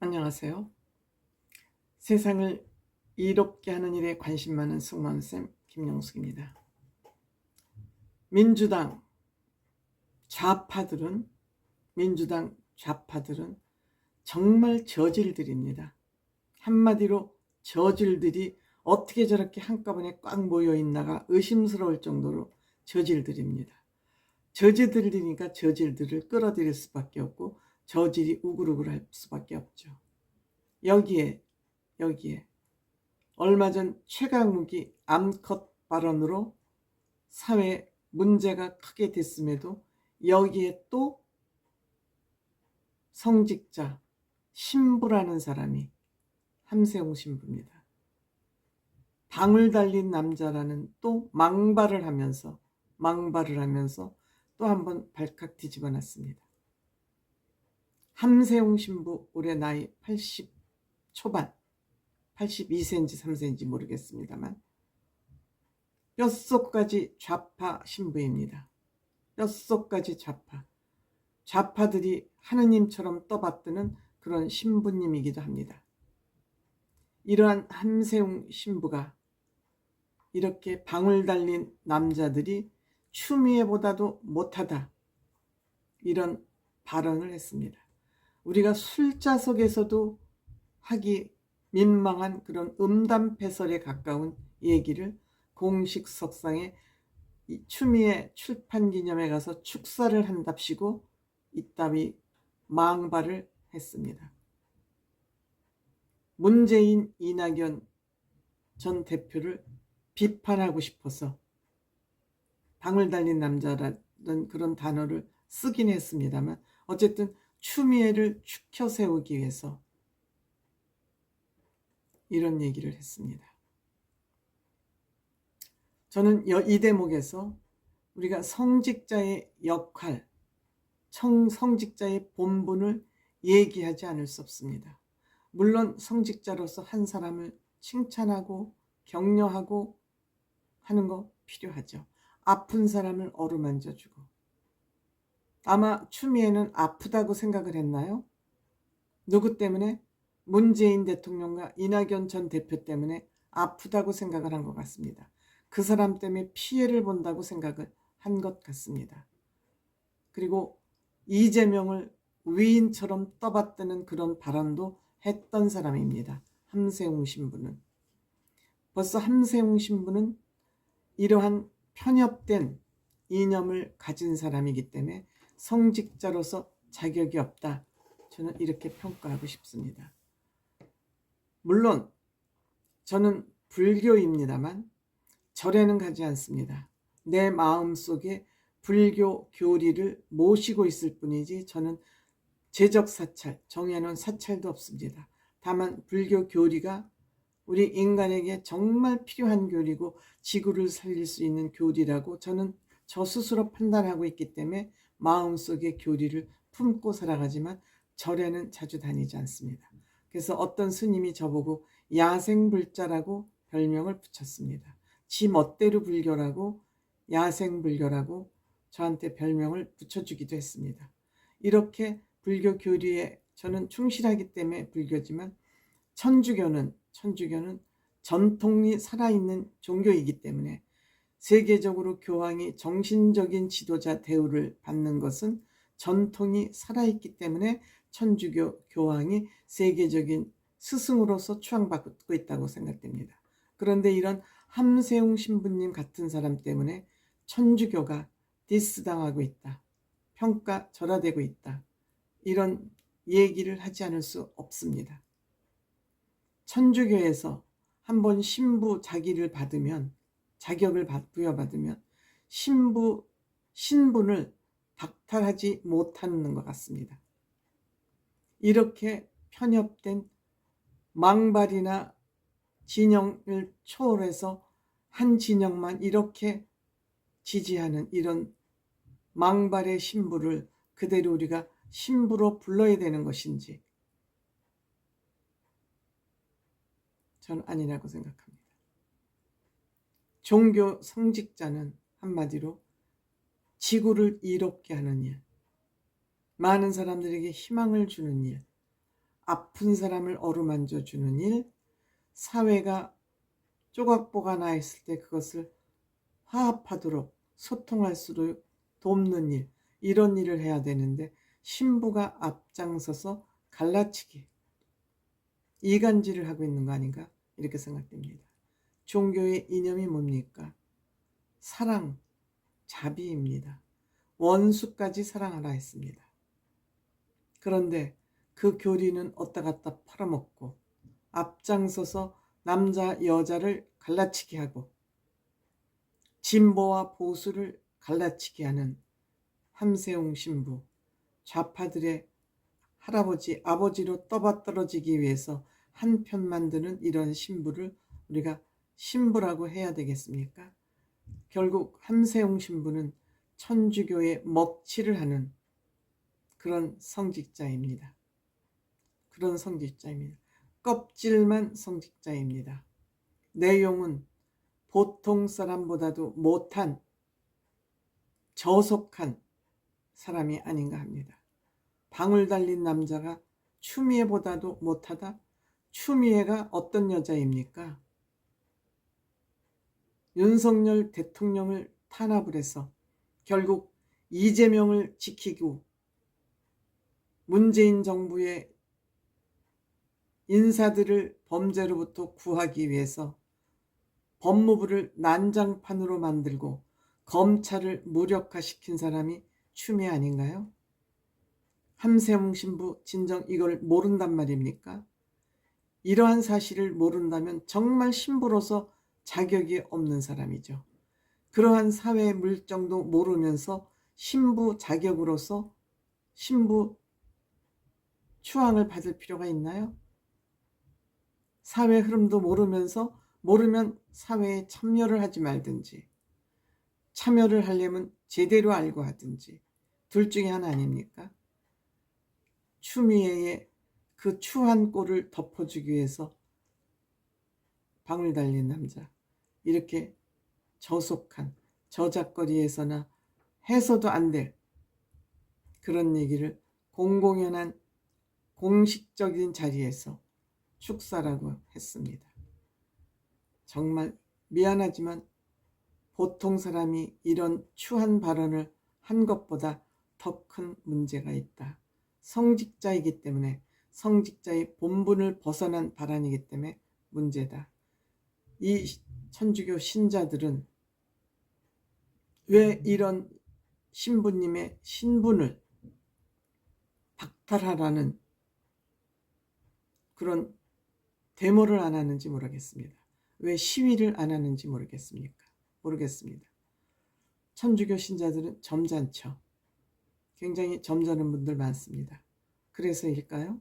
안녕하세요. 세상을 이롭게 하는 일에 관심 많은 승무원쌤 김영숙입니다. 민주당 좌파들은 정말 저질들입니다. 한마디로 저질들이 어떻게 저렇게 한꺼번에 꽉 모여있나가 의심스러울 정도로 저질들입니다. 저질들이니까 저질들을 끌어들일 수밖에 없고 저질이 우글우글할 수밖에 없죠. 여기에 얼마 전 최강욱이 암컷 발언으로 사회에 문제가 크게 됐음에도 여기에 또 성직자 신부라는 사람이 함세웅 신부입니다. 방울 달린 남자라는 또 망발을 하면서 또 한번 발칵 뒤집어 놨습니다. 함세웅 신부 올해 나이 80 초반, 82세인지 3세인지 모르겠습니다만 뼛속까지 좌파 신부입니다. 뼛속까지 좌파들이 하느님처럼 떠받드는 그런 신부님이기도 합니다. 이러한 함세웅 신부가 이렇게 방울 달린 남자들이 추미애보다도 못하다, 이런 발언을 했습니다. 우리가 술자석에서도 하기 민망한 그런 음담패설에 가까운 얘기를 공식 석상에 추미애 출판기념회 가서 축사를 한답시고 이따위 망발을 했습니다. 문재인, 이낙연 전 대표를 비판하고 싶어서 방울 달린 남자라는 그런 단어를 쓰긴 했습니다만 어쨌든 추미애를 축혀 세우기 위해서 이런 얘기를 했습니다. 저는 이 대목에서 우리가 성직자의 역할, 성직자의 본분을 얘기하지 않을 수 없습니다. 물론 성직자로서 한 사람을 칭찬하고 격려하고 하는 거 필요하죠. 아픈 사람을 어루만져주고. 아마 추미애는 아프다고 생각을 했나요? 누구 때문에? 문재인 대통령과 이낙연 전 대표 때문에 아프다고 생각을 한 것 같습니다. 그 사람 때문에 피해를 본다고 생각을 한 것 같습니다. 그리고 이재명을 위인처럼 떠받드는 그런 발언도 했던 사람입니다. 함세웅 신부는. 벌써 함세웅 신부는 이러한 편협된 이념을 가진 사람이기 때문에 성직자로서 자격이 없다, 저는 이렇게 평가하고 싶습니다. 물론 저는 불교입니다만 절에는 가지 않습니다. 내 마음속에 불교 교리를 모시고 있을 뿐이지 저는 제적 사찰, 정해놓은 사찰도 없습니다. 다만 불교 교리가 우리 인간에게 정말 필요한 교리고 지구를 살릴 수 있는 교리라고 저는 저 스스로 판단하고 있기 때문에 마음속에 교리를 품고 살아가지만 절에는 자주 다니지 않습니다. 그래서 어떤 스님이 저보고 야생불자라고 별명을 붙였습니다. 지 멋대로 불교라고, 야생불교라고 저한테 별명을 붙여주기도 했습니다. 이렇게 불교 교리에 저는 충실하기 때문에 불교지만 천주교는 전통이 살아있는 종교이기 때문에 세계적으로 교황이 정신적인 지도자 대우를 받는 것은 전통이 살아있기 때문에 천주교 교황이 세계적인 스승으로서 추앙받고 있다고 생각됩니다. 그런데 이런 함세웅 신부님 같은 사람 때문에 천주교가 디스당하고 있다, 평가절하되고 있다, 이런 얘기를 하지 않을 수 없습니다. 천주교에서 한번 신부 자격을 부여받으면 신분을 박탈하지 못하는 것 같습니다. 이렇게 편협된 망발이나 진영을 초월해서 한 진영만 이렇게 지지하는 이런 망발의 신부를 그대로 우리가 신부로 불러야 되는 것인지 저는 아니라고 생각합니다. 종교 성직자는 한마디로 지구를 이롭게 하는 일, 많은 사람들에게 희망을 주는 일, 아픈 사람을 어루만져 주는 일, 사회가 조각보가 나 있을 때 그것을 화합하도록 소통할 수도 돕는 일, 이런 일을 해야 되는데 신부가 앞장서서 갈라치기, 이간질을 하고 있는 거 아닌가 이렇게 생각됩니다. 종교의 이념이 뭡니까? 사랑, 자비입니다. 원수까지 사랑하라 했습니다. 그런데 그 교리는 어디다 갖다 팔아먹고 앞장서서 남자 여자를 갈라치기 하고 진보와 보수를 갈라치기 하는 함세웅 신부, 좌파들의 할아버지, 아버지로 떠받들어지기 위해서 한 편 만드는 이런 신부를 우리가 신부라고 해야 되겠습니까? 결국 함세웅 신부는 천주교의 먹칠을 하는 그런 성직자입니다. 그런 성직자입니다. 껍질만 성직자입니다. 내용은 보통 사람보다도 못한, 저속한 사람이 아닌가 합니다. 방울 달린 남자가 추미애보다도 못하다? 추미애가 어떤 여자입니까? 윤석열 대통령을 탄압을 해서 결국 이재명을 지키고 문재인 정부의 인사들을 범죄로부터 구하기 위해서 법무부를 난장판으로 만들고 검찰을 무력화시킨 사람이 추미애 아닌가요? 함세웅 신부 진정 이걸 모른단 말입니까? 이러한 사실을 모른다면 정말 신부로서 자격이 없는 사람이죠. 그러한 사회 물정도 모르면서 신부 자격으로서 신부 추앙을 받을 필요가 있나요? 사회 흐름도 모르면 사회에 참여를 하지 말든지, 참여를 하려면 제대로 알고 하든지, 둘 중에 하나 아닙니까? 추미애의 그 추한 꼴을 덮어주기 위해서 방울 달린 남자, 이렇게 저속한 저작거리에서나 해서도 안 될 그런 얘기를 공공연한 공식적인 자리에서 축사라고 했습니다. 정말 미안하지만 보통 사람이 이런 추한 발언을 한 것보다 더 큰 문제가 있다. 성직자이기 때문에, 성직자의 본분을 벗어난 발언이기 때문에 문제다. 이 천주교 신자들은 왜 이런 신부님의 신분을 박탈하라는 그런 데모를 안 하는지 모르겠습니다. 왜 시위를 안 하는지 모르겠습니다. 천주교 신자들은 점잖죠. 굉장히 점잖은 분들 많습니다. 그래서일까요?